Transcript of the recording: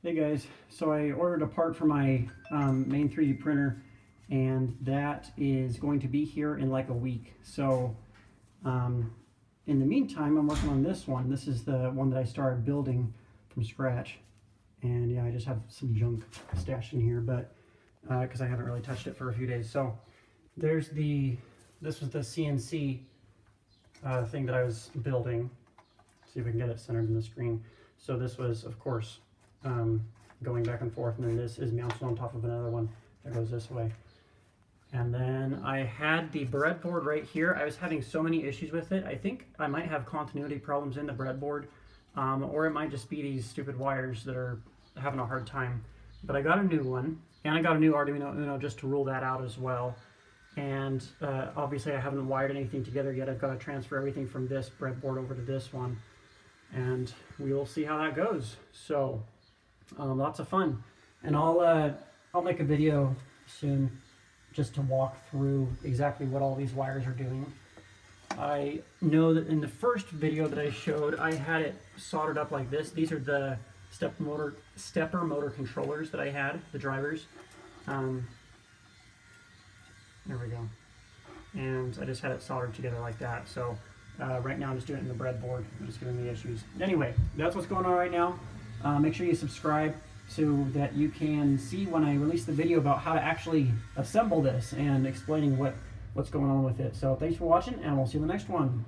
Hey guys, so I ordered a part for my main 3D printer, and that is going to be here in like a week. So in the meantime, I'm working on this one. This is the one that I started building from scratch. And yeah, I just have some junk stashed in here, but because I haven't really touched it for a few days. So there's this was the CNC thing that I was building. See if we can get it centered in the screen. So this was, of course, going back and forth, and then this is mounted on top of another one that goes this way. And then I had the breadboard right here. I was having so many issues with it. I think I might have continuity problems in the breadboard, or it might just be these stupid wires that are having a hard time. But I got a new one, and I got a new Arduino Uno just to rule that out as well. And obviously I haven't wired anything together yet. I've got to transfer everything from this breadboard over to this one, and we will see how that goes. So lots of fun, and I'll make a video soon just to walk through exactly what all these wires are doing. I know that in the first video that I showed, I had it soldered up like this. These are the stepper motor controllers that I had, the drivers. There we go. And I just had it soldered together like that. So right now I'm just doing it in the breadboard. I'm just giving me issues. Anyway, that's what's going on right now. Make sure you subscribe so that you can see when I release the video about how to actually assemble this and explaining what's going on with it. So thanks for watching, and we'll see you in the next one.